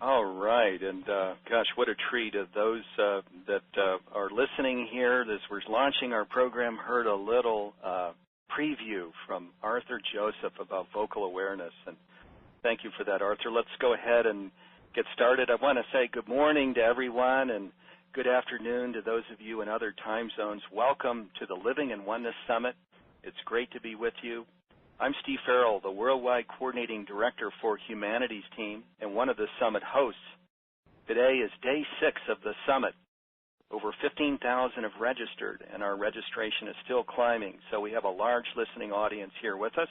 All right, and gosh, what a treat of those that are listening here as we're launching our program heard a little preview from Arthur Joseph about vocal awareness, and thank you for that, Arthur. Let's go ahead and get started. I want to say good morning to everyone and good afternoon to those of you in other time zones. Welcome to the Living in Oneness Summit. It's great to be with you. I'm Steve Farrell, the Worldwide Coordinating Director for Humanities Team and one of the Summit hosts. Today is day 6 of the Summit. Over 15,000 have registered, and our registration is still climbing, so we have a large listening audience here with us.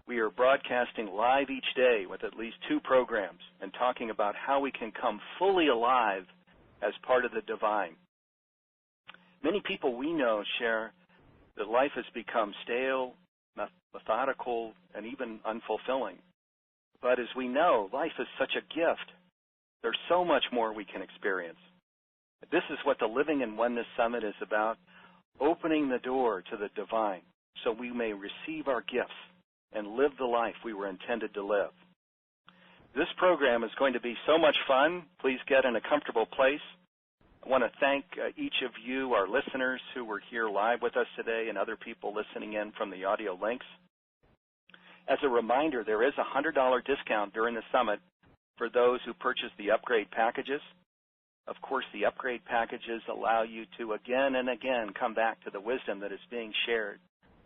We are broadcasting live each day with at least 2 programs and talking about how we can come fully alive as part of the divine. Many people we know share that life has become stale, methodical, and even unfulfilling. But as we know, life is such a gift. There's so much more we can experience. This is what the Living in Oneness Summit is about, opening the door to the divine so we may receive our gifts and live the life we were intended to live. This program is going to be so much fun. Please get in a comfortable place. I want to thank each of you, our listeners who were here live with us today and other people listening in from the audio links. As a reminder, there is a $100 discount during the summit for those who purchase the upgrade packages. Of course, the upgrade packages allow you to again and again come back to the wisdom that is being shared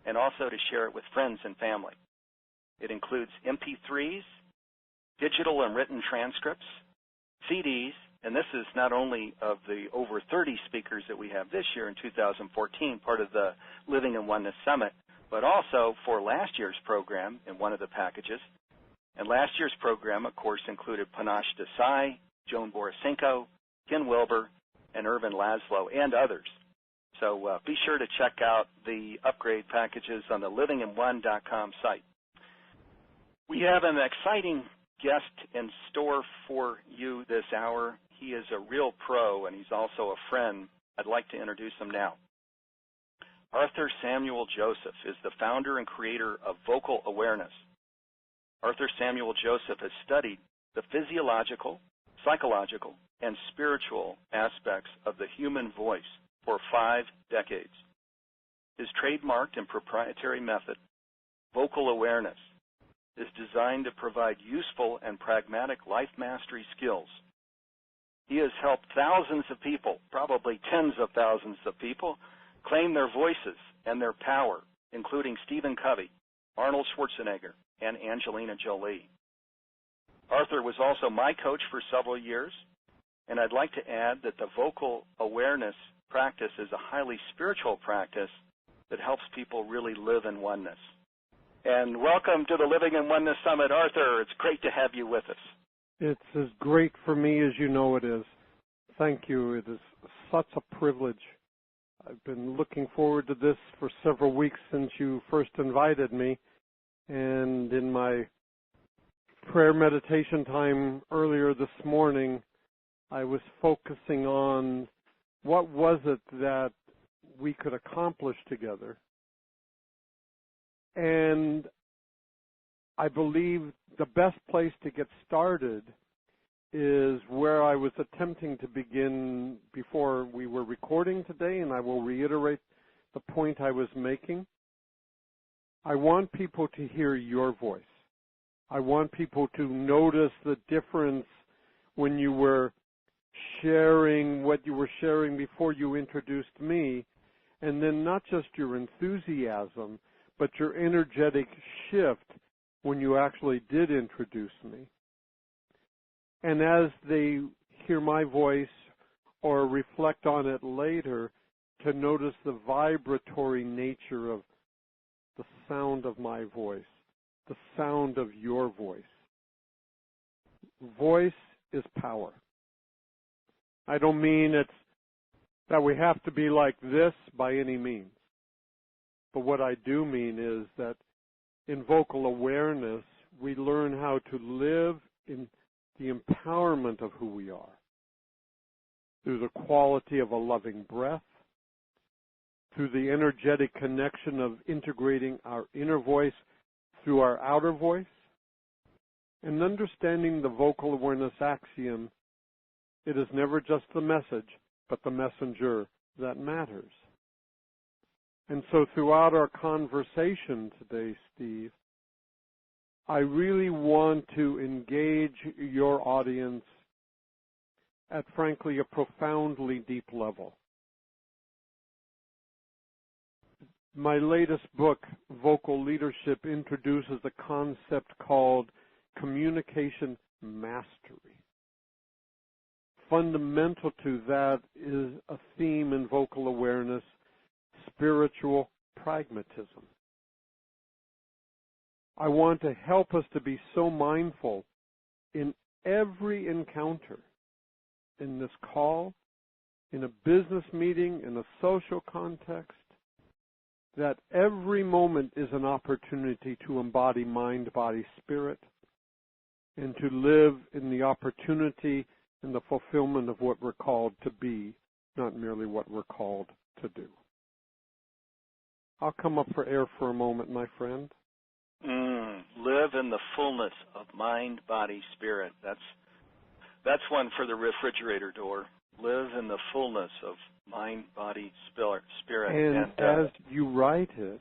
and also to share it with friends and family. It includes MP3s, digital and written transcripts, CDs, and this is not only of the over 30 speakers that we have this year in 2014, part of the Living in Oneness Summit, but also for last year's program in one of the packages. And last year's program, of course, included Panache Desai, Joan Borisenko, Ken Wilber, and Irvin Laszlo, and others. So be sure to check out the upgrade packages on the livinginone.com site. We have an exciting guest in store for you this hour. He is a real pro, and he's also a friend. I'd like to introduce him now. Arthur Samuel Joseph is the founder and creator of Vocal Awareness. Arthur Samuel Joseph has studied the physiological, psychological, and spiritual aspects of the human voice for 5 decades. His trademarked and proprietary method, Vocal Awareness, is designed to provide useful and pragmatic life mastery skills. He has helped thousands of people, probably tens of thousands of people, claim their voices and their power, including Stephen Covey, Arnold Schwarzenegger, and Angelina Jolie. Arthur was also my coach for several years, and I'd like to add that the Vocal Awareness practice is a highly spiritual practice that helps people really live in oneness. And welcome to the Living in Oneness Summit, Arthur. It's great to have you with us. It's as great for me as you know it is. Thank you. It is such a privilege. I've been looking forward to this for several weeks since you first invited me. And in my prayer meditation time earlier this morning, I was focusing on what was it that we could accomplish together. And I believe the best place to get started is where I was attempting to begin before we were recording today, and I will reiterate the point I was making. I want people to hear your voice. I want people to notice the difference when you were sharing what you were sharing before you introduced me, and then not just your enthusiasm, but your energetic shift when you actually did introduce me. And as they hear my voice or reflect on it later, to notice the vibratory nature of the sound of my voice, the sound of your voice. Voice is power. I don't mean it's that we have to be like this by any means. But what I do mean is that in vocal awareness, we learn how to live in the empowerment of who we are. Through the quality of a loving breath, through the energetic connection of integrating our inner voice through our outer voice, And understanding the vocal awareness axiom, it is never just the message, but the messenger that matters. And so throughout our conversation today, Steve, I really want to engage your audience at, frankly, a profoundly deep level. My latest book, Vocal Leadership, introduces a concept called communication mastery. Fundamental to that is a theme in vocal awareness, spiritual pragmatism. I want to help us to be so mindful in every encounter, in this call, in a business meeting, in a social context, that every moment is an opportunity to embody mind, body, spirit, and to live in the opportunity and the fulfillment of what we're called to be, not merely what we're called to do. I'll come up for air for a moment, my friend. Live in the fullness of mind, body, spirit. That's one for the refrigerator door. Live in the fullness of mind, body, spirit. And as you write it,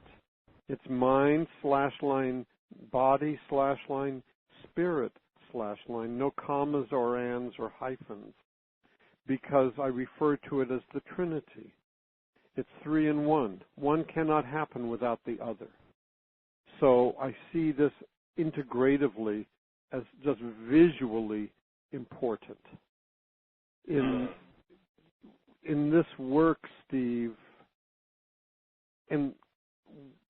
it's mind/line, body/line, spirit/line, no commas or ands or hyphens, because I refer to it as the Trinity. It's 3 in 1. One cannot happen without the other. So I see this integratively as just visually important. In this work, Steve, and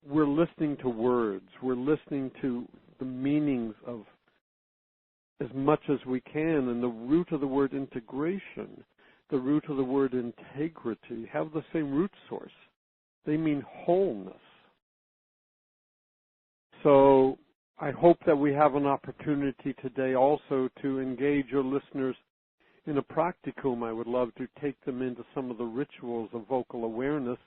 we're listening to words, we're listening to the meanings of as much as we can, and the root of the word integration, the root of the word integrity have the same root source. They mean wholeness. So I hope that we have an opportunity today also to engage your listeners in a practicum. I would love to take them into some of the rituals of vocal awareness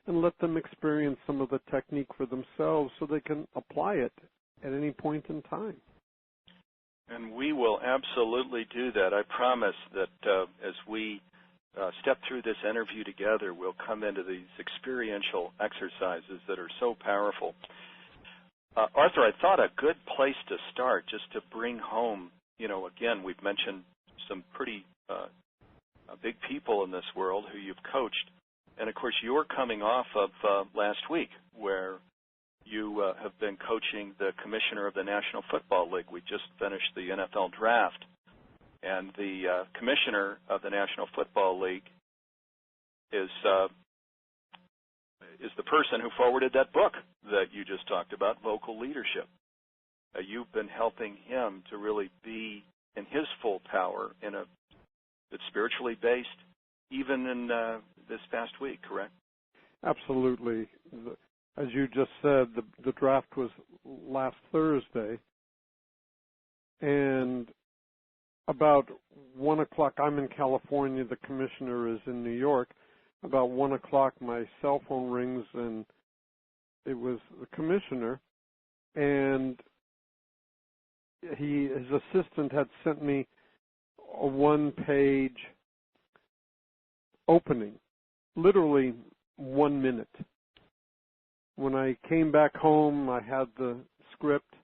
and let them experience some of the technique for themselves so they can apply it at any point in time. And we will absolutely do that. I promise that as we step through this interview together, we'll come into these experiential exercises that are so powerful. Arthur, I thought a good place to start, just to bring home, again, we've mentioned some pretty big people in this world who you've coached. And, of course, you're coming off of last week where you have been coaching the commissioner of the National Football League. We just finished the NFL draft. And the commissioner of the National Football League is the person who forwarded that book that you just talked about, Vocal Leadership. You've been helping him to really be in his full power that's spiritually based, even in this past week, correct? Absolutely. As you just said, the draft was last Thursday, and about 1 o'clock, I'm in California, the commissioner is in New York. About 1 o'clock, my cell phone rings, and it was the commissioner, and his assistant had sent me a one-page opening, literally 1 minute. When I came back home, I had the script,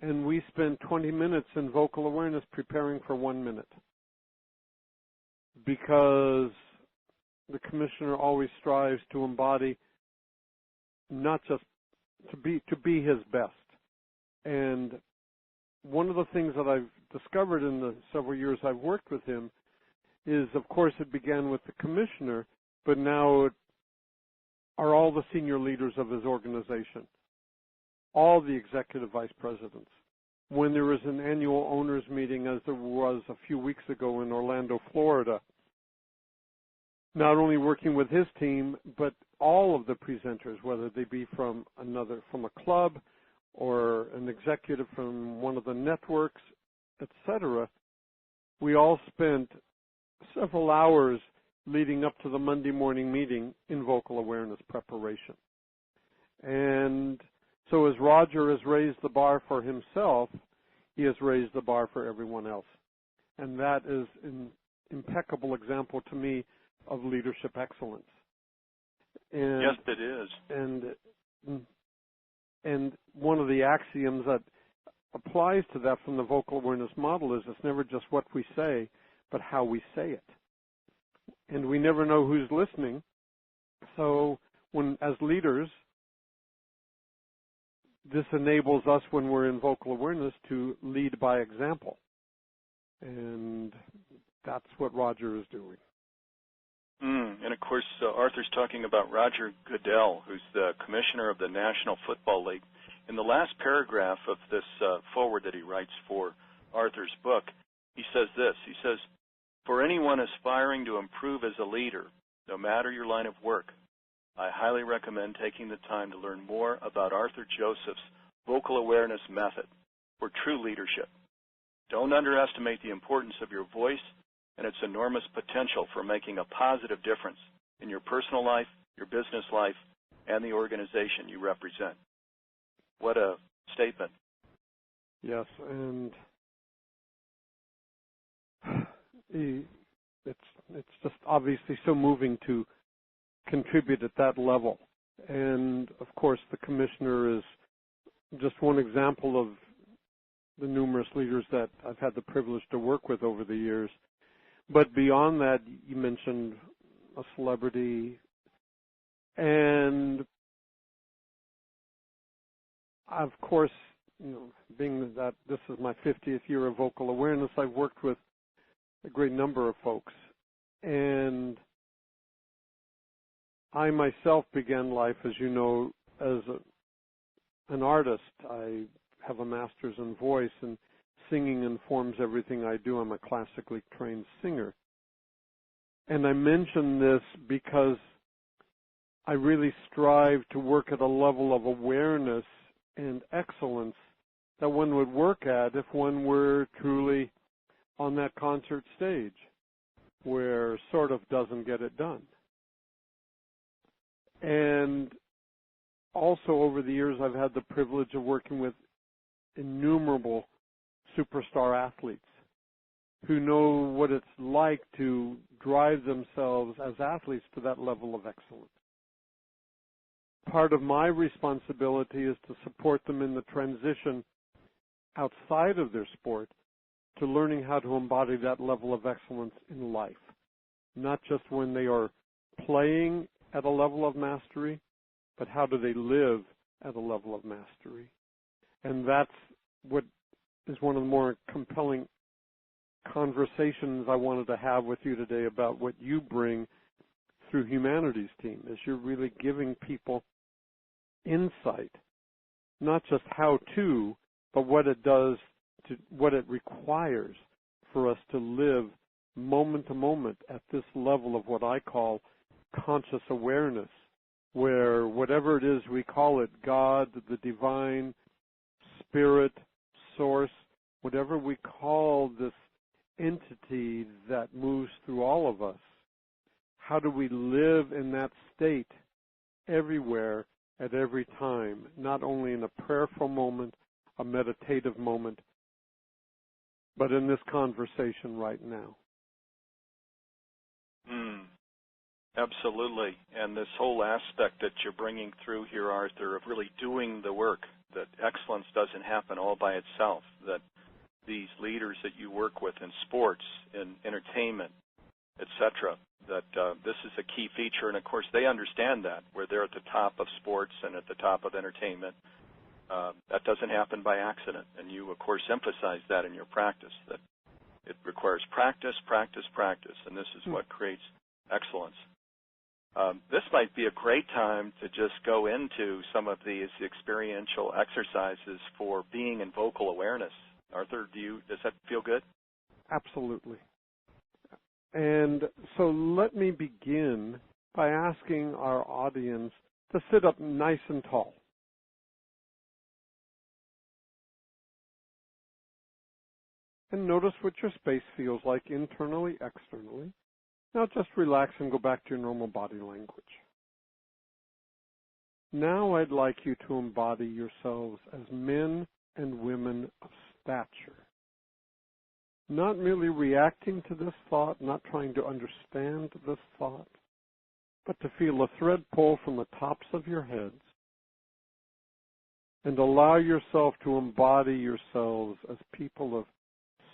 and we spent 20 minutes in vocal awareness preparing for 1 minute, because the commissioner always strives to embody, not just to be his best. And one of the things that I've discovered in the several years I've worked with him is, of course, it began with the commissioner, but now it are all the senior leaders of his organization, all the executive vice presidents. When there is an annual owners meeting, as there was a few weeks ago in Orlando, Florida, not only working with his team, but all of the presenters, whether they be from a club or an executive from one of the networks, etc. We all spent several hours leading up to the Monday morning meeting in vocal awareness preparation. And so as Roger has raised the bar for himself, he has raised the bar for everyone else. And that is an impeccable example to me of leadership excellence. And, yes, it is. And one of the axioms that applies to that from the vocal awareness model is it's never just what we say, but how we say it. And we never know who's listening. So when, as leaders, this enables us when we're in vocal awareness to lead by example. And that's what Roger is doing. And of course, Arthur's talking about Roger Goodell, who's the commissioner of the National Football League. In the last paragraph of this foreword that he writes for Arthur's book, he says this. He says, "For anyone aspiring to improve as a leader, no matter your line of work, I highly recommend taking the time to learn more about Arthur Joseph's vocal awareness method for true leadership. Don't underestimate the importance of your voice and its enormous potential for making a positive difference in your personal life, your business life, and the organization you represent." What a statement. Yes, and it's just obviously so moving to contribute at that level. And of course, the commissioner is just one example of the numerous leaders that I've had the privilege to work with over the years. But beyond that, you mentioned a celebrity, and of course, being that this is my 50th year of vocal awareness, I've worked with a great number of folks. And I myself began life, as you know, as an artist. I have a master's in voice, and singing informs everything I do. I'm a classically trained singer. And I mention this because I really strive to work at a level of awareness and excellence that one would work at if one were truly on that concert stage where sort of doesn't get it done. And also over the years, I've had the privilege of working with innumerable superstar athletes who know what it's like to drive themselves as athletes to that level of excellence. Part of my responsibility is to support them in the transition outside of their sport to learning how to embody that level of excellence in life, not just when they are playing at a level of mastery, but how do they live at a level of mastery. And that's what is one of the more compelling conversations I wanted to have with you today about what you bring through Humanities Team, is you're really giving people insight, not just how to, but what it does, to what it requires for us to live moment to moment at this level of what I call conscious awareness, where whatever it is we call it, God, the divine, spirit, source, whatever we call this entity that moves through all of us, how do we live in that state everywhere at every time, not only in a prayerful moment, a meditative moment, but in this conversation right now. Absolutely. And this whole aspect that you're bringing through here, Arthur, of really doing the work, that excellence doesn't happen all by itself, that these leaders that you work with in sports, in entertainment, etc., that this is a key feature. And, of course, they understand that, where they're at the top of sports and at the top of entertainment. That doesn't happen by accident. And you, of course, emphasize that in your practice, that it requires practice, practice, practice, and this is what creates excellence. This might be a great time to just go into some of these experiential exercises for being in vocal awareness. Arthur, does that feel good? Absolutely. And so let me begin by asking our audience to sit up nice and tall. And notice what your space feels like internally, externally. Now just relax and go back to your normal body language. Now I'd like you to embody yourselves as men and women of stature. Not merely reacting to this thought, not trying to understand this thought, but to feel a thread pull from the tops of your heads and allow yourself to embody yourselves as people of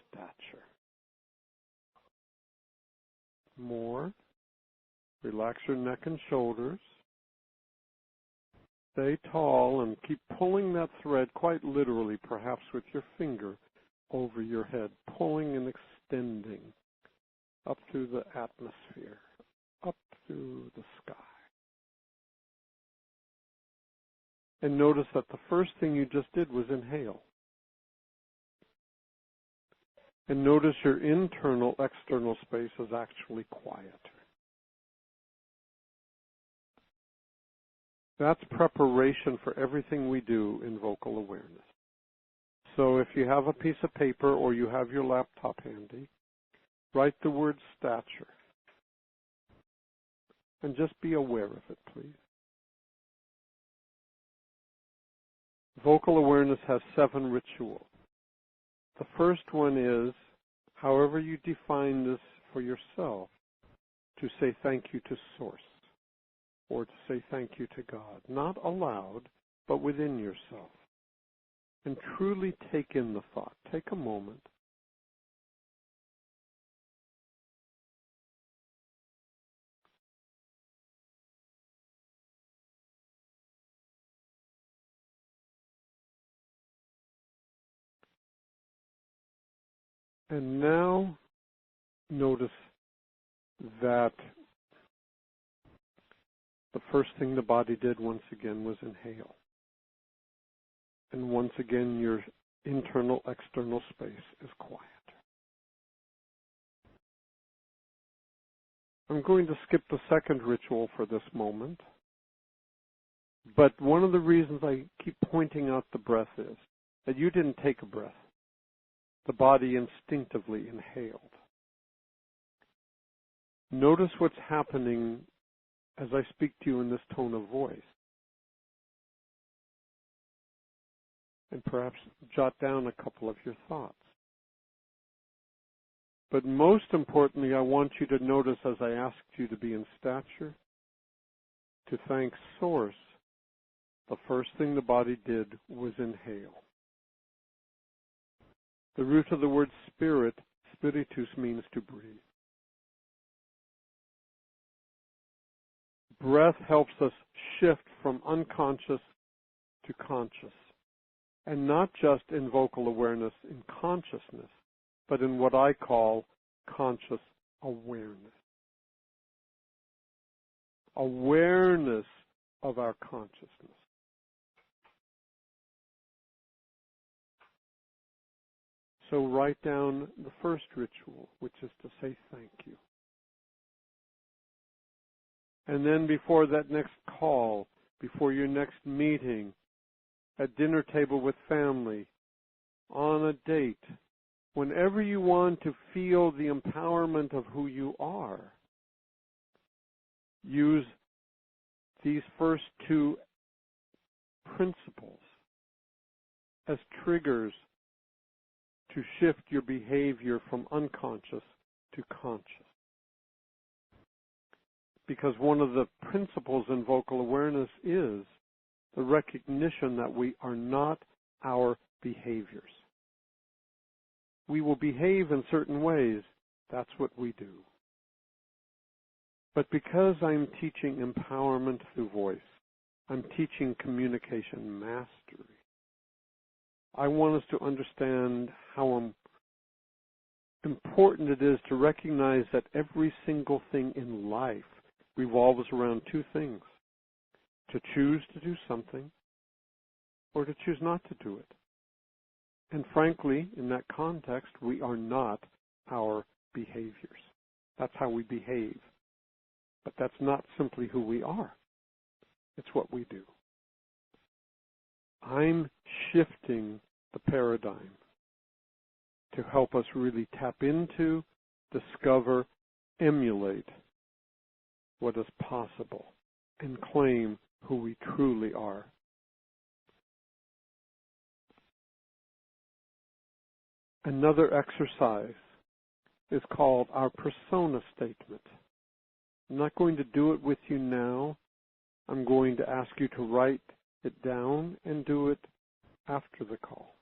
stature. More. Relax your neck and shoulders. Stay tall and keep pulling that thread quite literally, perhaps with your finger over your head, pulling and extending up through the atmosphere, up through the sky. And notice that the first thing you just did was inhale. And notice your internal, external space is actually quieter. That's preparation for everything we do in vocal awareness. So if you have a piece of paper or you have your laptop handy, write the word stature. And just be aware of it, please. Vocal awareness has 7 rituals. The first one is, however you define this for yourself, to say thank you to Source, or to say thank you to God, not aloud, but within yourself. And truly take in the thought. Take a moment. And now notice that the first thing the body did once again was inhale. And once again your internal, external space is quiet. I'm going to skip the second ritual for this moment. But one of the reasons I keep pointing out the breath is that you didn't take a breath. The body instinctively inhaled. Notice what's happening as I speak to you in this tone of voice. And perhaps jot down a couple of your thoughts. But most importantly, I want you to notice as I asked you to be in stature, to thank Source, the first thing the body did was inhale. The root of the word spirit, spiritus, means to breathe. Breath helps us shift from unconscious to conscious. And not just in vocal awareness, in consciousness, but in what I call conscious awareness. Awareness of our consciousness. So write down the first ritual, which is to say thank you. And then before that next call, before your next meeting, at dinner table with family, on a date, whenever you want to feel the empowerment of who you are, use these first 2 principles as triggers to shift your behavior from unconscious to conscious. Because one of the principles in vocal awareness is the recognition that we are not our behaviors. We will behave in certain ways. That's what we do. But because I'm teaching empowerment through voice, I'm teaching communication mastery, I want us to understand how important it is to recognize that every single thing in life revolves around 2 things: to choose to do something or to choose not to do it. And frankly, in that context, we are not our behaviors. That's how we behave. But that's not simply who we are. It's what we do. I'm shifting the paradigm to help us really tap into, discover, emulate what is possible, and claim who we truly are. Another exercise is called our persona statement. I'm not going to do it with you now. I'm going to ask you to write it down and do it after the call.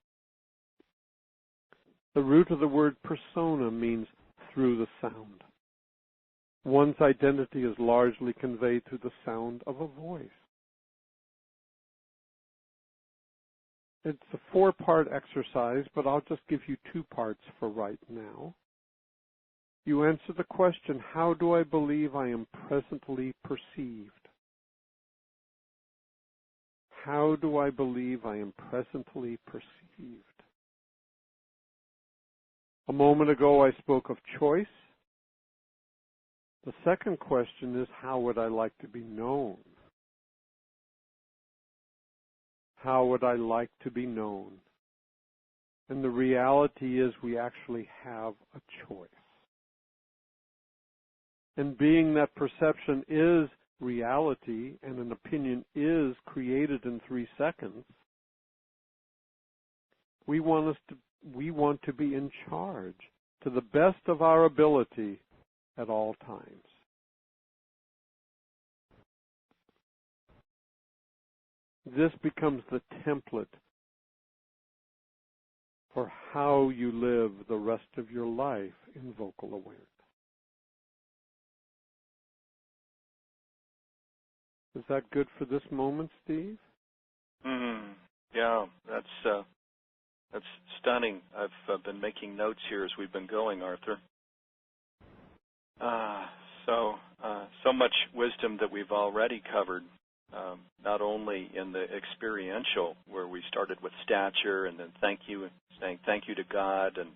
The root of the word persona means through the sound. One's identity is largely conveyed through the sound of a voice. It's a 4-part exercise, but I'll just give you 2 parts for right now. You answer the question, how do I believe I am presently perceived? How do I believe I am presently perceived? A moment ago I spoke of choice. The second question is, how would I like to be known? How would I like to be known? And the reality is we actually have a choice. And being that perception is reality and an opinion is created in 3 seconds, we want to be in charge to the best of our ability at all times. This becomes the template for how you live the rest of your life in vocal awareness. Is that good for this moment, Steve? Yeah, that's stunning. I've been making notes here as we've been going, Arthur. So much wisdom that we've already covered, not only in the experiential, where we started with stature and then saying thank you to God, and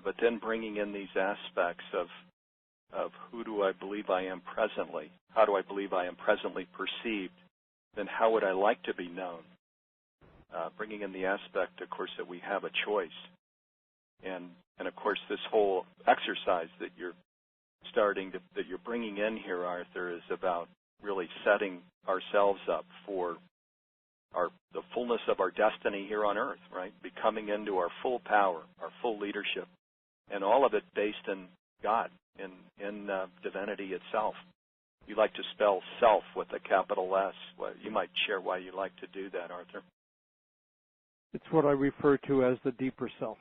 but then bringing in these aspects of who do I believe I am presently? How do I believe I am presently perceived? Then how would I like to be known? Bringing in the aspect, of course, that we have a choice. And of course, this whole exercise that you're bringing in here, Arthur, is about really setting ourselves up for the fullness of our destiny here on Earth, right? Becoming into our full power, our full leadership, and all of it based in God, in divinity itself. You like to spell self with a capital S. Well, you might share why you like to do that, Arthur. It's what I refer to as the deeper self.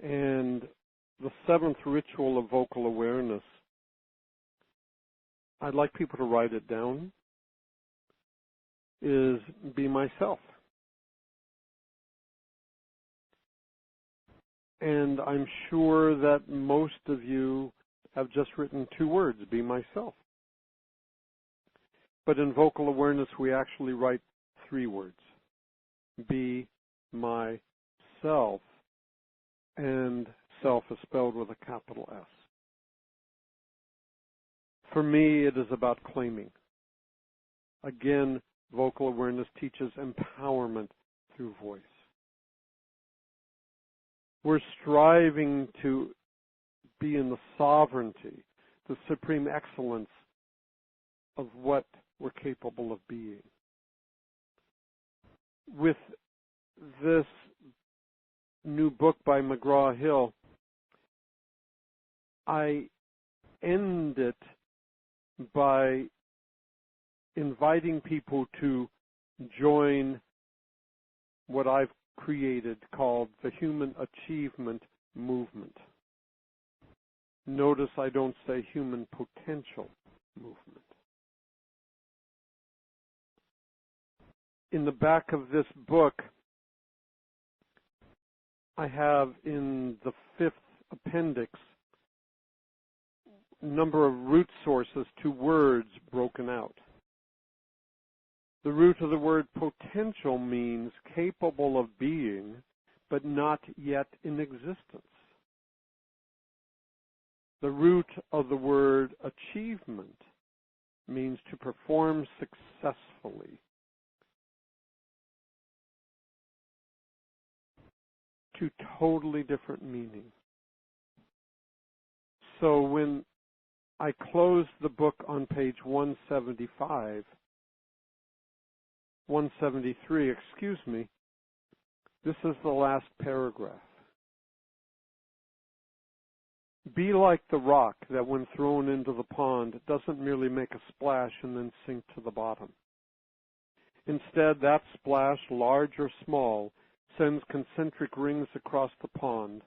And the 7th ritual of vocal awareness, I'd like people to write it down, is be myself. And I'm sure that most of you have just written 2 words, be myself. But in vocal awareness, we actually write 3 words. Be myself, and self is spelled with a capital S. For me, it is about claiming. Again, vocal awareness teaches empowerment through voice. We're striving to be in the sovereignty, the supreme excellence of what we're capable of being. With this new book by McGraw-Hill, I end it by inviting people to join what I've created called the Human Achievement Movement. Notice I don't say human potential movement. In the back of this book, I have in the 5th appendix a number of root sources to words broken out. The root of the word potential means capable of being, but not yet in existence. The root of the word achievement means to perform successfully. Two totally different meanings. So when I close the book on page 173, this is the last paragraph. Be like the rock that when thrown into the pond, it doesn't merely make a splash and then sink to the bottom. Instead, that splash, large or small, sends concentric rings across the pond,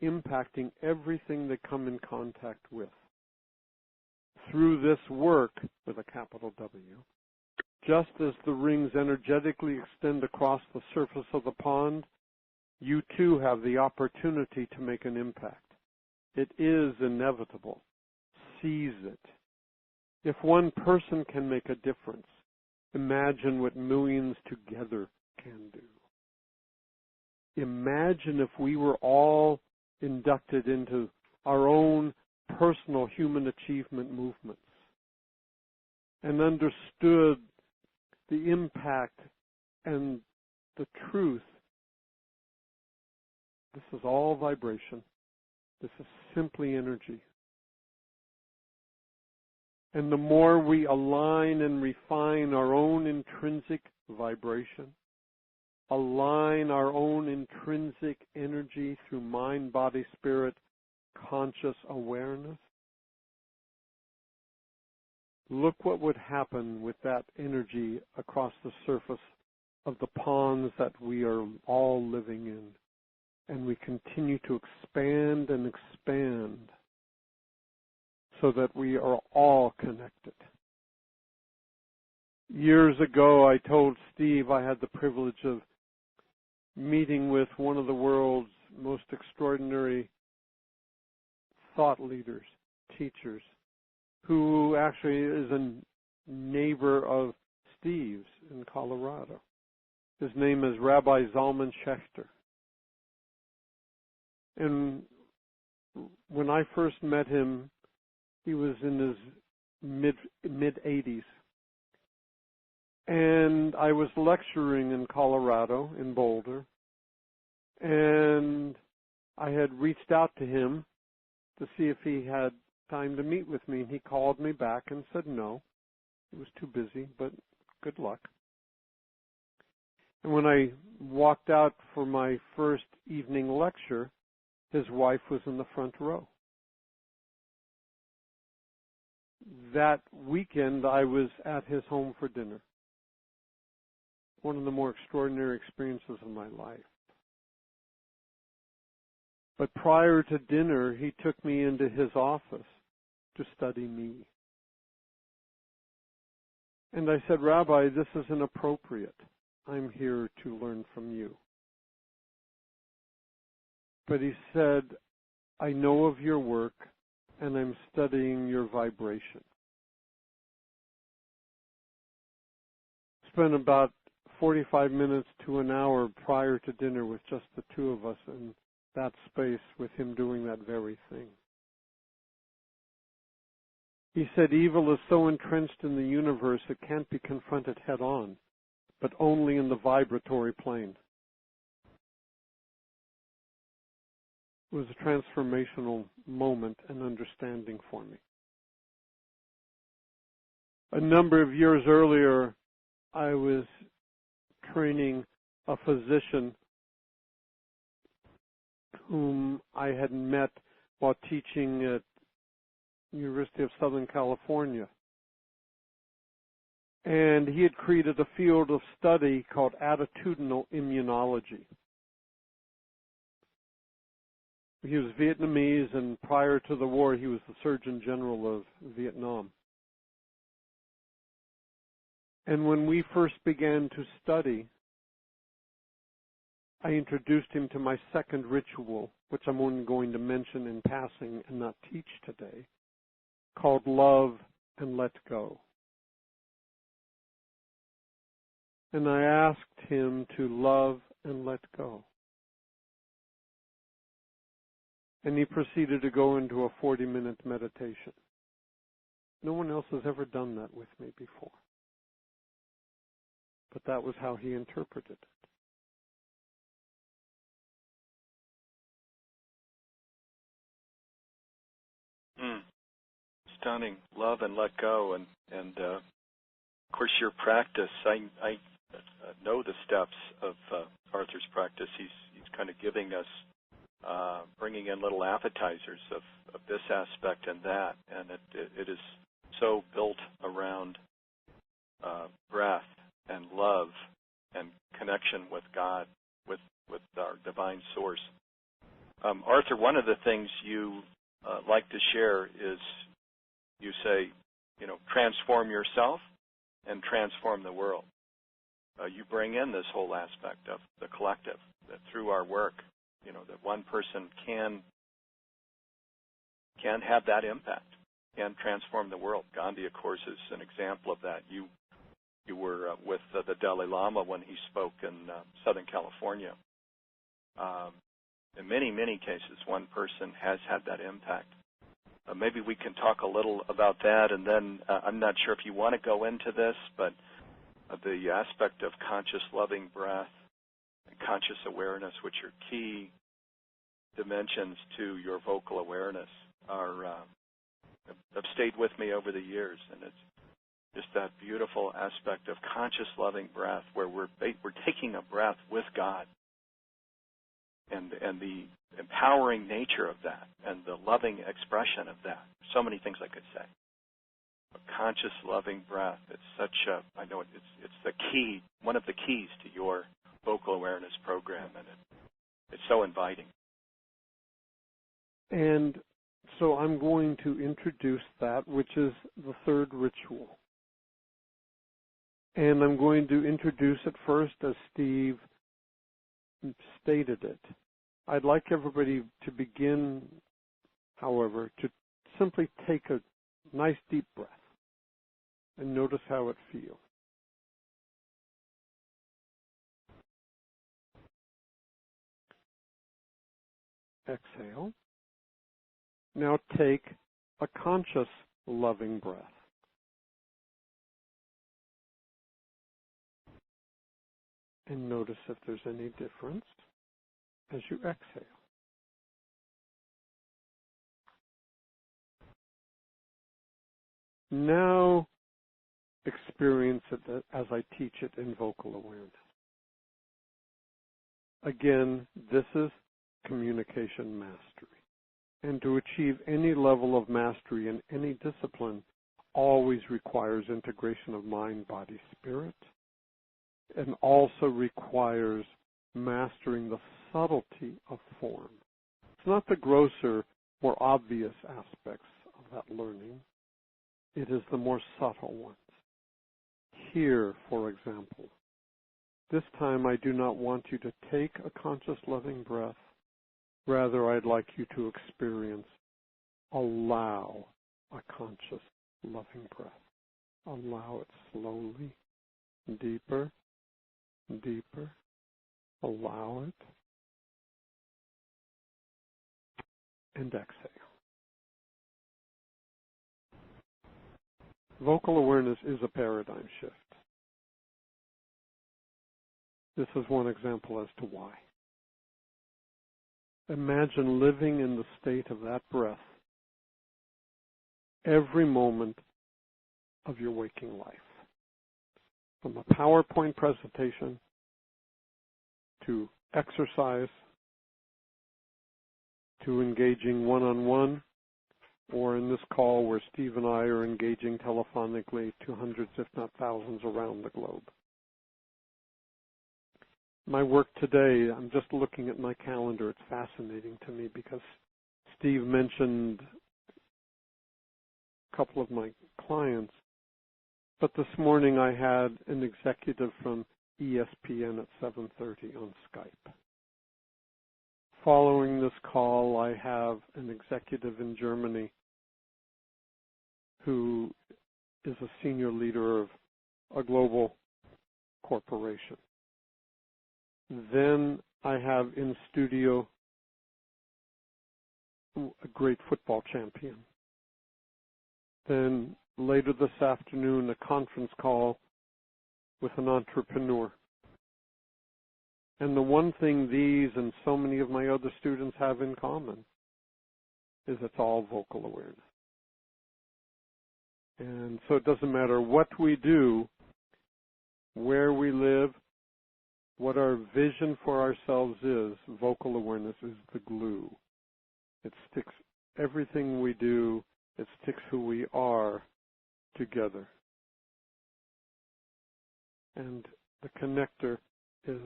impacting everything they come in contact with. Through this work, with a capital W, just as the rings energetically extend across the surface of the pond, you too have the opportunity to make an impact. It is inevitable. Seize it. If one person can make a difference, imagine what millions together can do. Imagine if we were all inducted into our own personal human achievement movements and understood the impact and the truth. This is all vibration. This is simply energy. And the more we align and refine our own intrinsic vibration, align our own intrinsic energy through mind, body, spirit, conscious awareness, look what would happen with that energy across the surface of the ponds that we are all living in. And we continue to expand and expand so that we are all connected. Years ago, I told Steve I had the privilege of meeting with one of the world's most extraordinary thought leaders, teachers, who actually is a neighbor of Steve's in Colorado. His name is Rabbi Zalman Schachter. And when I first met him, he was in his mid-80s. And I was lecturing in Colorado, in Boulder. And I had reached out to him to see if he had time to meet with me. And he called me back and said no. He was too busy, but good luck. And when I walked out for my first evening lecture, his wife was in the front row. That weekend, I was at his home for dinner. One of the more extraordinary experiences of my life. But prior to dinner, he took me into his office to study me. And I said, Rabbi, this is inappropriate. I'm here to learn from you. But he said, I know of your work, and I'm studying your vibration. Spent about 45 minutes to an hour prior to dinner with just the two of us in that space with him doing that very thing. He said, evil is so entrenched in the universe it can't be confronted head on, but only in the vibratory plane. It was a transformational moment and understanding for me. A number of years earlier, I was training a physician whom I had met while teaching at University of Southern California. And he had created a field of study called attitudinal immunology. He was Vietnamese, and prior to the war, he was the Surgeon General of Vietnam. And when we first began to study, I introduced him to my second ritual, which I'm only going to mention in passing and not teach today, called Love and Let Go. And I asked him to love and let go. And he proceeded to go into a 40-minute meditation. No one else has ever done that with me before. But that was how he interpreted it. Stunning. Love and let go. And of course, your practice, I know the steps of Arthur's practice. He's kind of giving us bringing in little appetizers of this aspect and that, and it is so built around breath and love and connection with God, with our divine source. Arthur, one of the things you like to share is you say, transform yourself and transform the world. You bring in this whole aspect of the collective, that through our work, that one person can have that impact, can transform the world. Gandhi, of course, is an example of that. You were with the Dalai Lama when he spoke in Southern California. In many, many cases, one person has had that impact. Maybe we can talk a little about that, and then I'm not sure if you want to go into this, but the aspect of conscious loving breath and conscious awareness, which are key dimensions to your vocal awareness, have stayed with me over the years, and it's just that beautiful aspect of conscious loving breath where we're taking a breath with God, and the empowering nature of that and the loving expression of that. So many things I could say. A conscious loving breath, I know it's the key, one of the keys to your vocal awareness program, and it's so inviting. And so I'm going to introduce that, which is the third ritual. And I'm going to introduce it first as Steve stated it. I'd like everybody to begin, however, to simply take a nice deep breath and notice how it feels. Exhale. Now take a conscious, loving breath. And notice if there's any difference as you exhale. Now experience it as I teach it in vocal awareness. Again, this is communication mastery. And to achieve any level of mastery in any discipline always requires integration of mind, body, spirit, and also requires mastering the subtlety of form. It's not the grosser, more obvious aspects of that learning. It is the more subtle ones. Here, for example, this time I do not want you to take a conscious loving breath. Rather, I'd like you to experience, allow a conscious loving breath. Allow it slowly, deeper, deeper. Allow it. And exhale. Vocal awareness is a paradigm shift. This is one example as to why. Imagine living in the state of that breath every moment of your waking life. From a PowerPoint presentation to exercise to engaging one-on-one, or in this call where Steve and I are engaging telephonically to hundreds, if not thousands, around the globe. My work today, I'm just looking at my calendar. It's fascinating to me because Steve mentioned a couple of my clients, but this morning I had an executive from ESPN at 7:30 on Skype. Following this call, I have an executive in Germany who is a senior leader of a global corporation. Then I have in studio a great football champion. Then later this afternoon, a conference call with an entrepreneur. And the one thing these and so many of my other students have in common is it's all vocal awareness. And so it doesn't matter what we do, where we live, what our vision for ourselves is, vocal awareness is the glue. It sticks everything we do, it sticks who we are together. And the connector is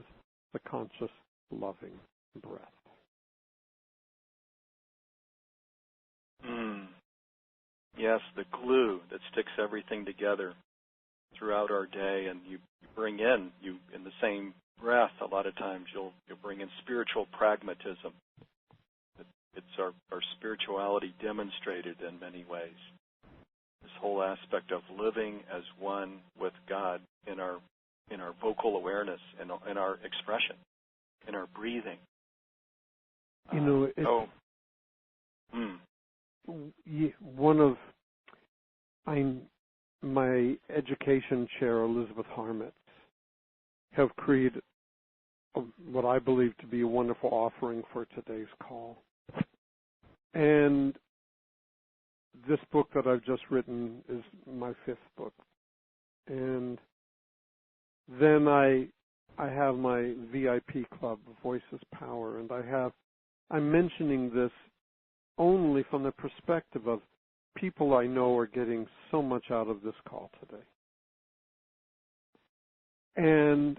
the conscious, loving breath. Yes, the glue that sticks everything together throughout our day, and you bring in the same breath. A lot of times you'll bring in spiritual pragmatism. It's our spirituality demonstrated in many ways. This whole aspect of living as one with God in our vocal awareness, in our expression, in our breathing. One of my education chair, Elizabeth Harmitz, have created what I believe to be a wonderful offering for today's call. And this book that I've just written is my 5th book. And then I have my VIP club, Voices Power, and I'm mentioning this only from the perspective of people I know are getting so much out of this call today. And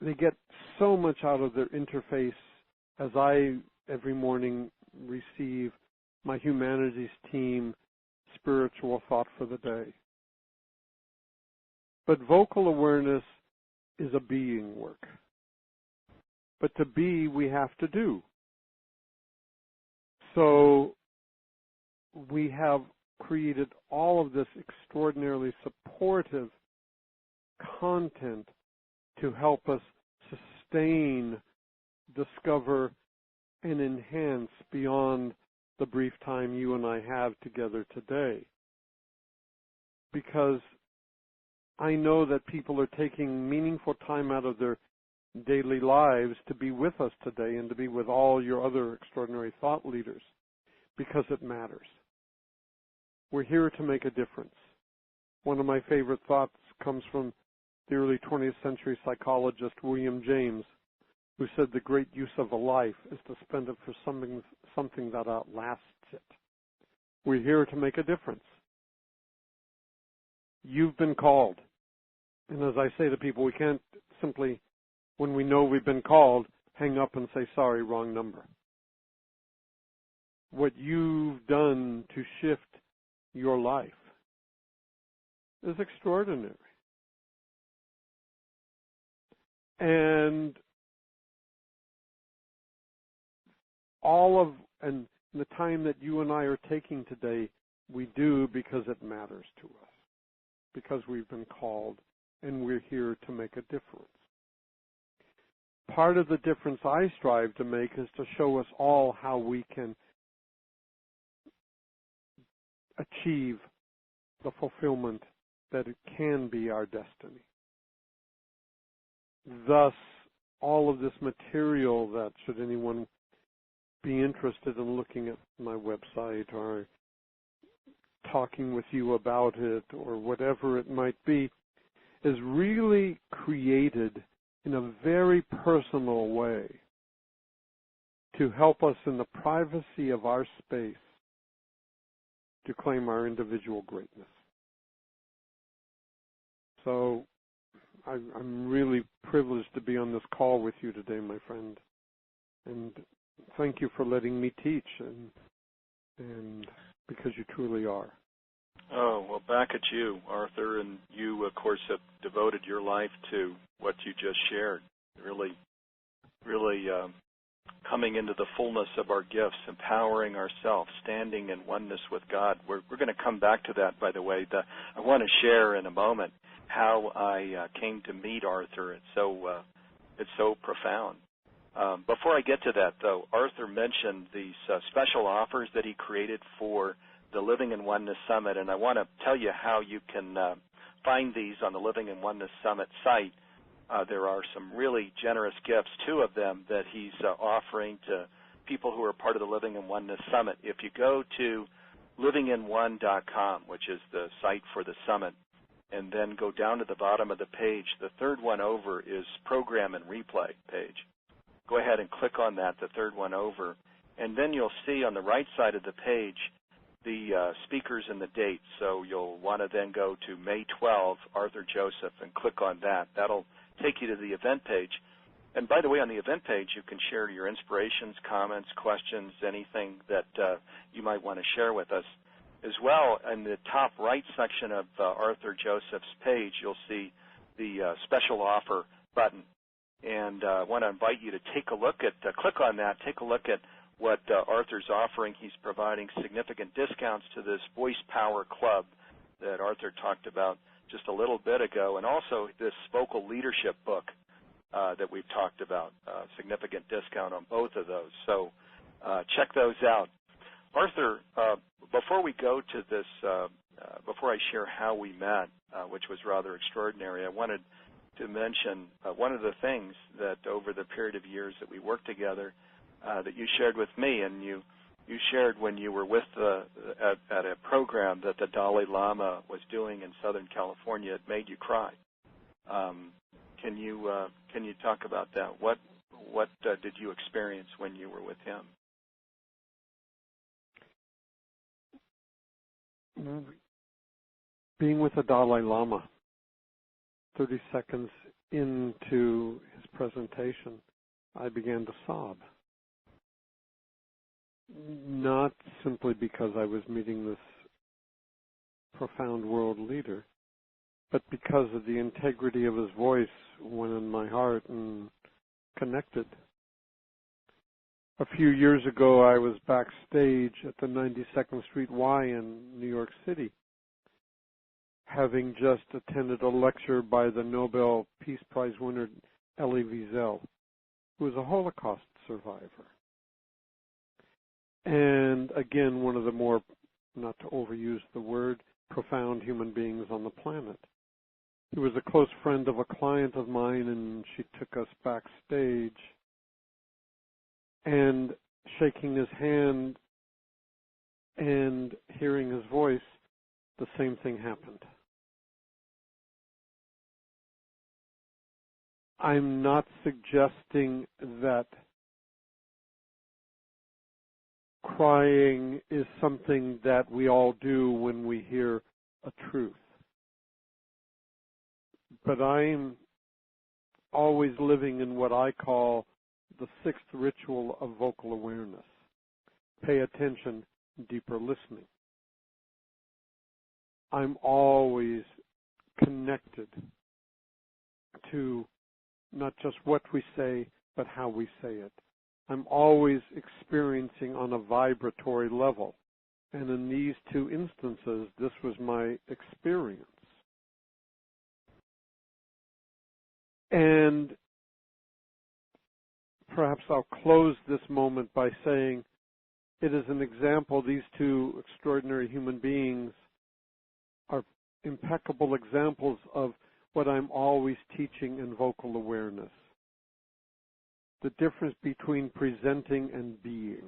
they get so much out of their interface as I, every morning, receive my humanities team spiritual thought for the day. But vocal awareness is a being work. But to be, we have to do. So we have created all of this extraordinarily supportive content to help us sustain, discover, and enhance beyond the brief time you and I have together today. Because I know that people are taking meaningful time out of their daily lives to be with us today and to be with all your other extraordinary thought leaders, because it matters. We're here to make a difference. One of my favorite thoughts comes from the early 20th century psychologist William James, who said the great use of a life is to spend it for something that outlasts it. We're here to make a difference. You've been called. And as I say to people, we can't simply, when we know we've been called, hang up and say, sorry, wrong number. What you've done to shift your life is extraordinary. And and the time that you and I are taking today, we do because it matters to us, because we've been called and we're here to make a difference. Part of the difference I strive to make is to show us all how we can achieve the fulfillment that it can be our destiny. Thus, all of this material that, should anyone be interested in looking at my website or talking with you about it or whatever it might be, is really created in a very personal way to help us in the privacy of our space to claim our individual greatness. So I'm really privileged to be on this call with you today, my friend. And thank you for letting me teach, and because you truly are. Oh, well, back at you, Arthur, and you, of course, have devoted your life to what you just shared, really coming into the fullness of our gifts, empowering ourselves, standing in oneness with God. We're going to come back to that, by the way. I want to share in a moment how I came to meet Arthur. It's so profound. Before I get to that, though, Arthur mentioned these special offers that he created for the Living in Oneness Summit, and I want to tell you how you can find these on the Living in Oneness Summit site. There are some really generous gifts, 2 of them, that he's offering to people who are part of the Living in Oneness Summit. If you go to livinginone.com, which is the site for the summit, and then go down to the bottom of the page. The third one over is Program and Replay page. Go ahead and click on that, the third one over, and then you'll see on the right side of the page the speakers and the dates. So you'll want to then go to May 12, Arthur Joseph, and click on that. That'll take you to the event page. And by the way, on the event page, you can share your inspirations, comments, questions, anything that you might want to share with us. As well, in the top right section of Arthur Joseph's page, you'll see the special offer button. And I want to invite you to take a look at, click on that, take a look at what Arthur's offering. He's providing significant discounts to this Voice Power Club that Arthur talked about just a little bit ago, and also this vocal leadership book that we've talked about, significant discount on both of those. So check those out. Arthur, before we go to this, before I share how we met, which was rather extraordinary, I wanted to mention one of the things that over the period of years that we worked together that you shared with me, and you shared when you were with at a program that the Dalai Lama was doing in Southern California. It made you cry. Can you talk about that? What did you experience when you were with him? Being with the Dalai Lama, 30 seconds into his presentation, I began to sob. Not simply because I was meeting this profound world leader, but because of the integrity of his voice went in my heart and connected. A few years ago, I was backstage at the 92nd Street Y in New York City, having just attended a lecture by the Nobel Peace Prize winner Elie Wiesel, who was a Holocaust survivor. And again, one of the more, not to overuse the word, profound human beings on the planet. He was a close friend of a client of mine, and she took us backstage. And shaking his hand and hearing his voice, the same thing happened. I'm not suggesting that crying is something that we all do when we hear a truth. But I'm always living in what I call the sixth ritual of vocal awareness. Pay attention, deeper listening. I'm always connected to not just what we say, but how we say it. I'm always experiencing on a vibratory level. And in these two instances, this was my experience. And perhaps I'll close this moment by saying it is an example. These two extraordinary human beings are impeccable examples of what I'm always teaching in vocal awareness. The difference between presenting and being.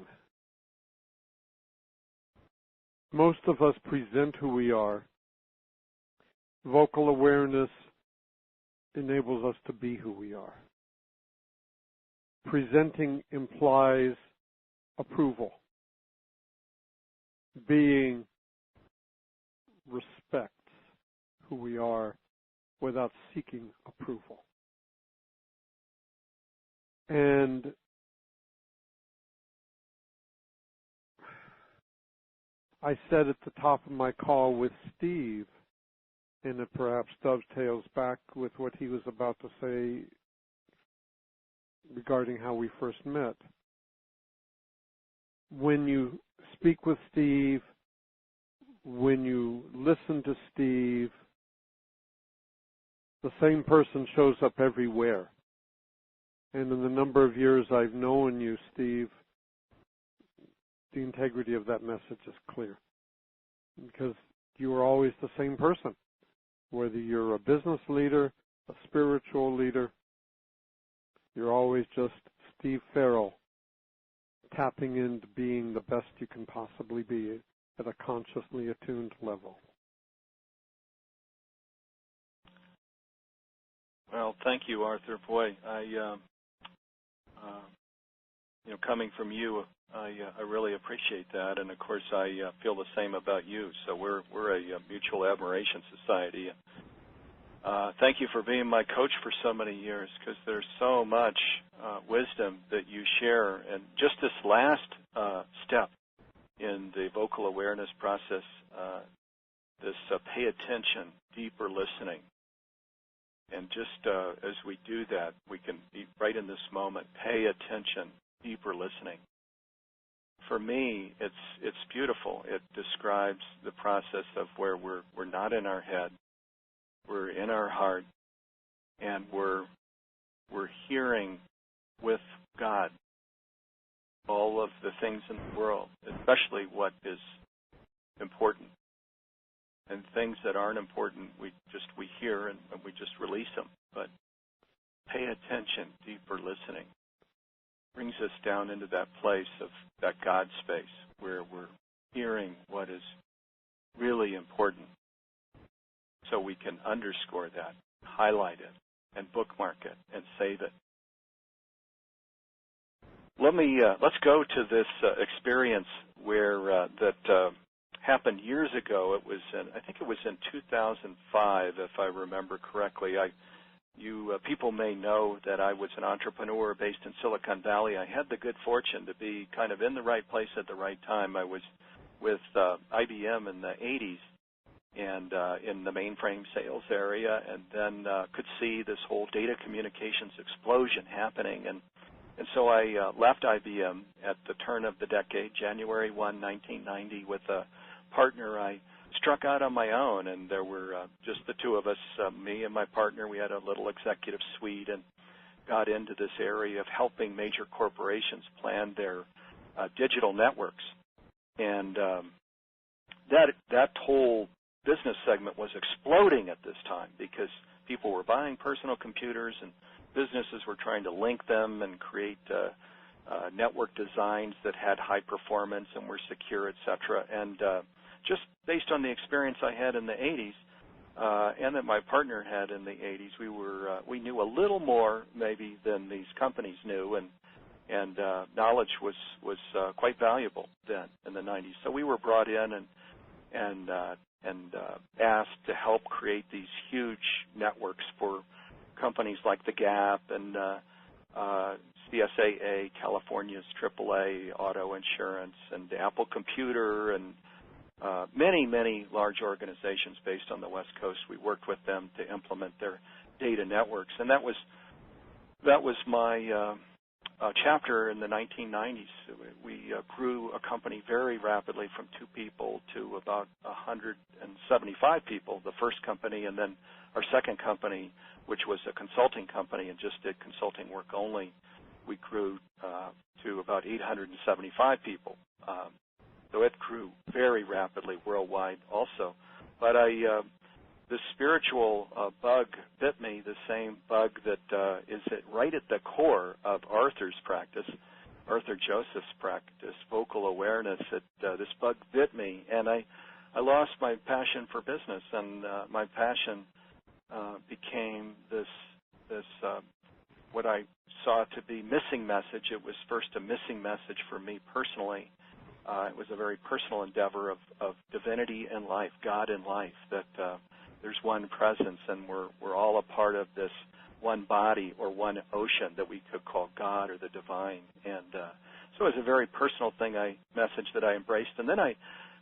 Most of us present who we are. Vocal awareness enables us to be who we are. Presenting implies approval. Being respects who we are without seeking approval. And I said at the top of my call with Steve, and it perhaps dovetails back with what he was about to say regarding how we first met. When you speak with Steve, when you listen to Steve, the same person shows up everywhere. And in the number of years I've known you, Steve, the integrity of that message is clear. Because you are always the same person. Whether you're a business leader, a spiritual leader, you're always just Steve Farrell, tapping into being the best you can possibly be at a consciously attuned level. Well, thank you, Arthur. Boy, coming from you, I really appreciate that, and of course, I feel the same about you. So we're a mutual admiration society. Thank you for being my coach for so many years, because there's so much wisdom that you share, and just this last step in the vocal awareness process, this pay attention, deeper listening. And just as we do that, we can be right in this moment, pay attention, deeper listening. For me, it's beautiful. It describes the process of where we're not in our head, we're in our heart, and we're hearing with God all of the things in the world, especially what is important. And things that aren't important, we hear and we just release them. But pay attention, deeper listening, brings us down into that place of that God space where we're hearing what is really important, so we can underscore that, highlight it, and bookmark it, and save it. Let's go to this experience where that happened years ago. I think it was in 2005, if I remember correctly. People may know that I was an entrepreneur based in Silicon Valley. I had the good fortune to be kind of in the right place at the right time. I was with IBM in the 80s and in the mainframe sales area, and then could see this whole data communications explosion happening. And so I left IBM at the turn of the decade, January 1, 1990, with a partner. I struck out on my own, and there were just the two of us, me and my partner. We had a little executive suite and got into this area of helping major corporations plan their digital networks. And that whole business segment was exploding at this time because people were buying personal computers and businesses were trying to link them and create network designs that had high performance and were secure, et cetera. And just based on the experience I had in the 80s and that my partner had in the 80s, we knew a little more maybe than these companies knew, and knowledge was quite valuable then in the 90s. So we were brought in and asked to help create these huge networks for companies like the Gap and CSAA, California's AAA auto insurance, and Apple Computer, and many, many large organizations based on the West Coast. We worked with them to implement their data networks, and that was my chapter in the 1990s. We grew a company very rapidly from 2 people to about 175 people, the first company, and then our second company, which was a consulting company and just did consulting work only, we grew to about 875 people. So it grew very rapidly worldwide also. But the spiritual bug bit me, the same bug that is right at the core of Arthur's practice, Arthur Joseph's practice, vocal awareness. This bug bit me, and I lost my passion for business, and my passion became this what I saw to be missing message. It was first a missing message for me personally. It was a very personal endeavor of divinity and life, God and life, that there's one presence, and we're all a part of this one body or one ocean that we could call God or the divine. And so it was a very personal message that I embraced. And then I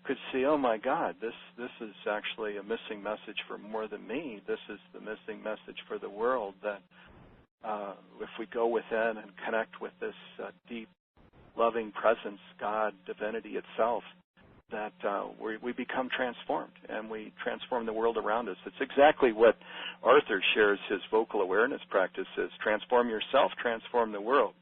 could see, oh my God, this is actually a missing message for more than me. This is the missing message for the world, that if we go within and connect with this deep, loving presence, God, divinity itself, that we become transformed, and we transform the world around us. It's exactly what Arthur shares his vocal awareness practice is: transform yourself, transform the world.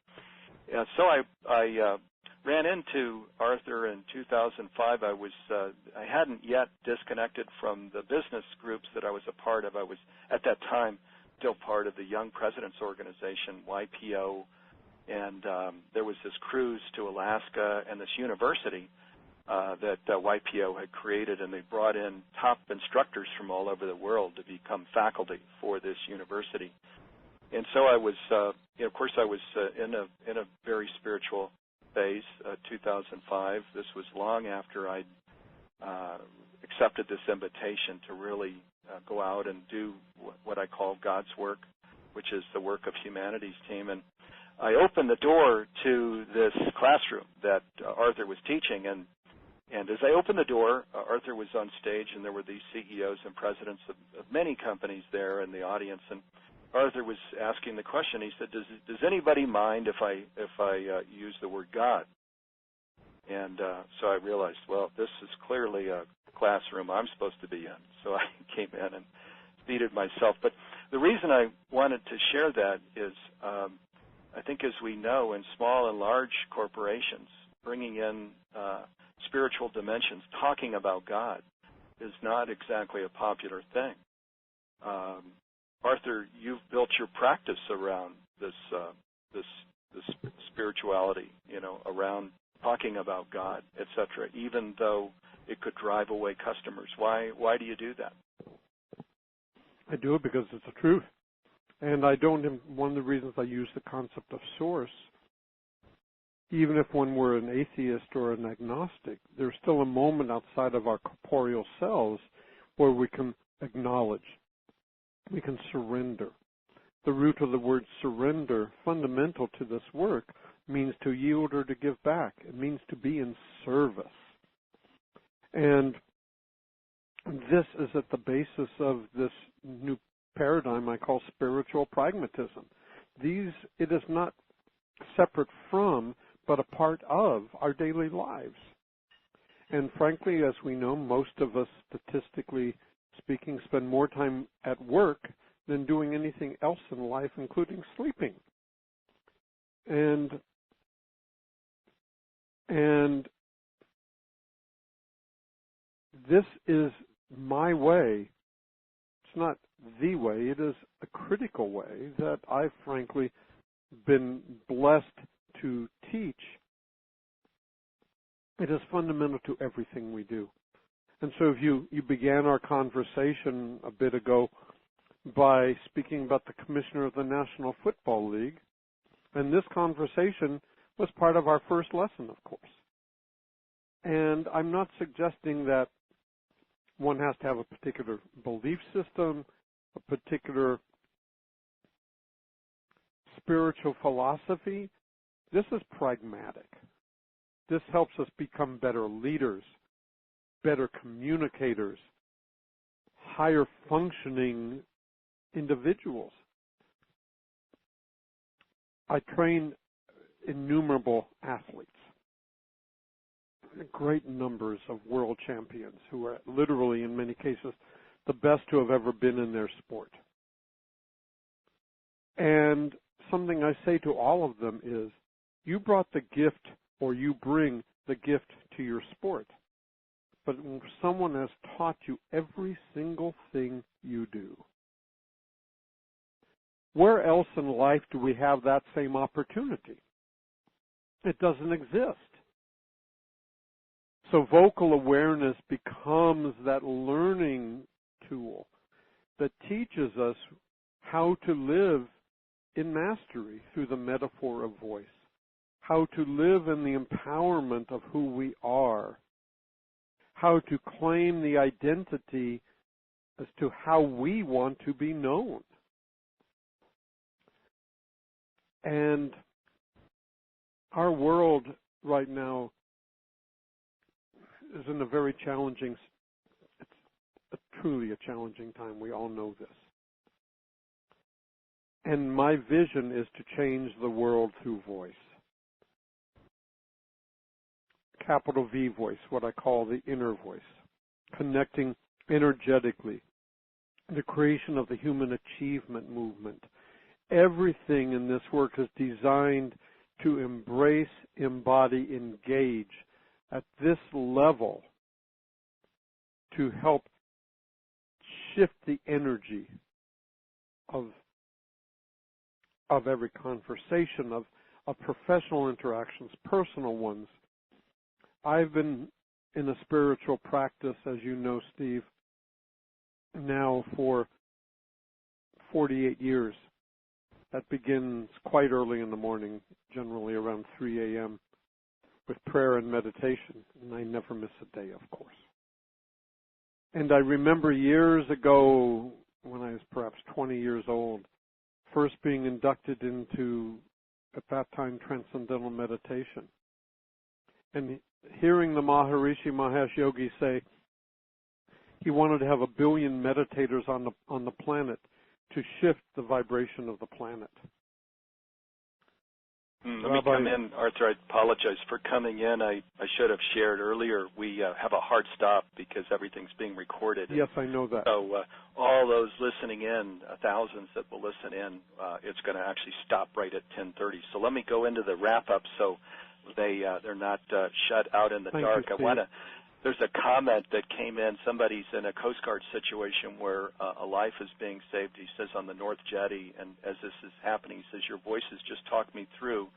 So I ran into Arthur in 2005. I hadn't yet disconnected from the business groups that I was a part of. I was, at that time, still part of the Young Presidents Organization, YPO, and there was this cruise to Alaska and this university that YPO had created, and they brought in top instructors from all over the world to become faculty for this university. And so I was, of course, I was in a very spiritual phase. 2005. This was long after I'd accepted this invitation to really go out and do what I call God's work, which is the work of humanities team. And I opened the door to this classroom that Arthur was teaching, and as I opened the door, Arthur was on stage, and there were these CEOs and presidents of many companies there in the audience, and Arthur was asking the question. He said, "Does anybody mind if I use the word God?" And so I realized, well, this is clearly a classroom I'm supposed to be in. So I came in and seated myself. But the reason I wanted to share that is I think, as we know, in small and large corporations, bringing in spiritual dimensions, talking about God, is not exactly a popular thing. Arthur, you've built your practice around this spirituality, around talking about God, etc., even though it could drive away customers. Why do you do that? I do it because it's the truth. And one of the reasons I use the concept of source, even if when we're an atheist or an agnostic, there's still a moment outside of our corporeal selves where we can acknowledge, we can surrender. The root of the word surrender, fundamental to this work, means to yield or to give back. It means to be in service. And this is at the basis of this new paradigm I call spiritual pragmatism. It is not separate from, but a part of our daily lives. And frankly, as we know, most of us, statistically speaking, spend more time at work than doing anything else in life, including sleeping. And this is my way. It's not the way. It is a critical way that I've frankly been blessed to teach. It is fundamental to everything we do. And so if you began our conversation a bit ago by speaking about the commissioner of the National Football League, and this conversation was part of our first lesson, of course. And I'm not suggesting that one has to have a particular belief system, a particular spiritual philosophy. This is pragmatic. This helps us become better leaders, better communicators, higher functioning individuals. I train innumerable athletes, great numbers of world champions who are literally, in many cases, the best who have ever been in their sport. And something I say to all of them is, you brought the gift, or you bring the gift to your sport, but someone has taught you every single thing you do. Where else in life do we have that same opportunity? It doesn't exist. So vocal awareness becomes that learning tool that teaches us how to live in mastery through the metaphor of voice, how to live in the empowerment of who we are, how to claim the identity as to how we want to be known. And our world right now is in a very challenging, it's truly a challenging time. We all know this. And my vision is to change the world through voice. Capital V voice, what I call the inner voice, connecting energetically, the creation of the human achievement movement. Everything in this work is designed to embrace, embody, engage at this level to help shift the energy of every conversation, of professional interactions, personal ones. I've been in a spiritual practice, as you know, Steve, now for 48 years. That begins quite early in the morning, generally around 3 a.m., with prayer and meditation, and I never miss a day, of course. And I remember years ago, when I was perhaps 20 years old, first being inducted into, at that time, transcendental meditation. And hearing the Maharishi Mahesh Yogi say he wanted to have 1 billion meditators on the planet to shift the vibration of the planet. Let me come in, Arthur. I apologize for coming in. I should have shared earlier. We have a hard stop because everything's being recorded. Yes, I know that. So all those listening in, thousands that will listen in, it's going to actually stop right at 10:30. So let me go into the wrap-up so they're not shut out in the dark. You, I want to. There's a comment that came in. Somebody's in a Coast Guard situation where a life is being saved. He says on the North Jetty, and as this is happening, he says, your voices just talked me through.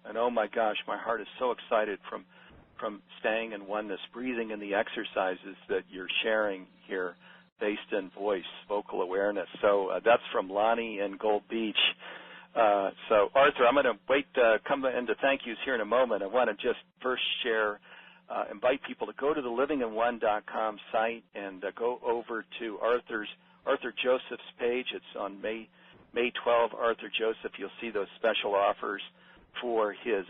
And oh my gosh, my heart is so excited from staying in oneness, breathing in the exercises that you're sharing here based in voice, vocal awareness. So that's from Lonnie in Gold Beach. So Arthur, I'm going to wait, come into thank yous here in a moment. I want to just first share invite people to go to the livinginone.com site and go over to Arthur Joseph's page. It's on May 12, Arthur Joseph. You'll see those special offers for his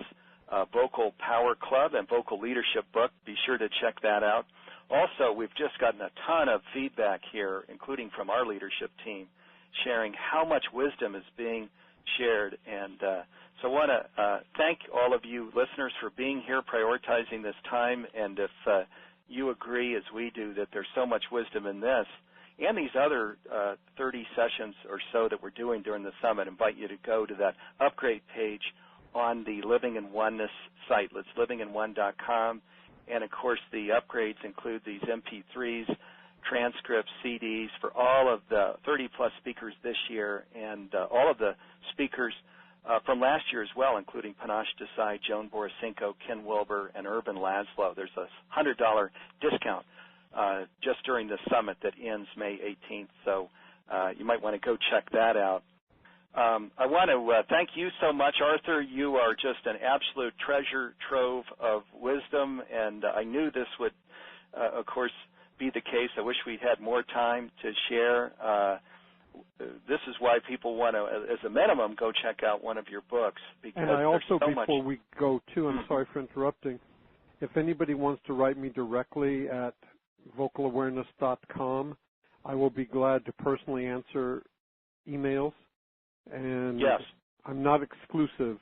Vocal Power Club and Vocal Leadership book. Be sure to check that out. Also, we've just gotten a ton of feedback here, including from our leadership team, sharing how much wisdom is being shared. And so I want to thank all of you listeners for being here, prioritizing this time. And if you agree, as we do, that there's so much wisdom in this and these other 30 sessions or so that we're doing during the summit, I invite you to go to that upgrade page on the Living in Oneness site. It's livinginone.com. And, of course, the upgrades include these MP3s, transcripts, CDs for all of the 30-plus speakers this year and all of the speakers from last year as well, including Panache Desai, Joan Borisenko, Ken Wilber, and Urban Laszlo. There's a $100 discount just during the summit that ends May 18th, so you might want to go check that out. I want to thank you so much, Arthur. You are just an absolute treasure trove of wisdom, and I knew this would, of course, be the case. I wish we'd had more time to share. This is why people want to, as a minimum, go check out one of your books. Because and I also, so before we go too, I'm sorry for interrupting, if anybody wants to write me directly at vocalawareness.com, I will be glad to personally answer emails. And yes. I'm not exclusive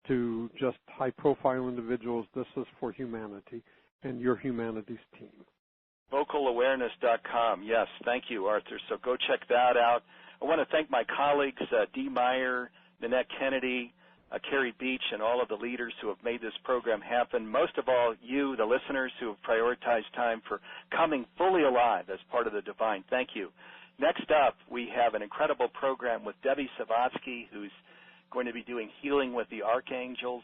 to just high-profile individuals. This is for humanity and your humanities team. Vocalawareness.com. Yes, thank you, Arthur. So go check that out. I want to thank my colleagues, Dee Meyer, Nanette Kennedy, Carrie Beach, and all of the leaders who have made this program happen. Most of all, you, the listeners, who have prioritized time for coming fully alive as part of the divine. Thank you. Next up, we have an incredible program with Debbie Savatsky, who's going to be doing Healing with the Archangels.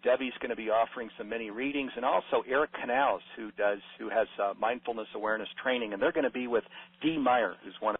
Debbie's going to be offering some mini readings, and also Eric Canals, who has mindfulness awareness training, and they're going to be with Dee Meyer, who's one of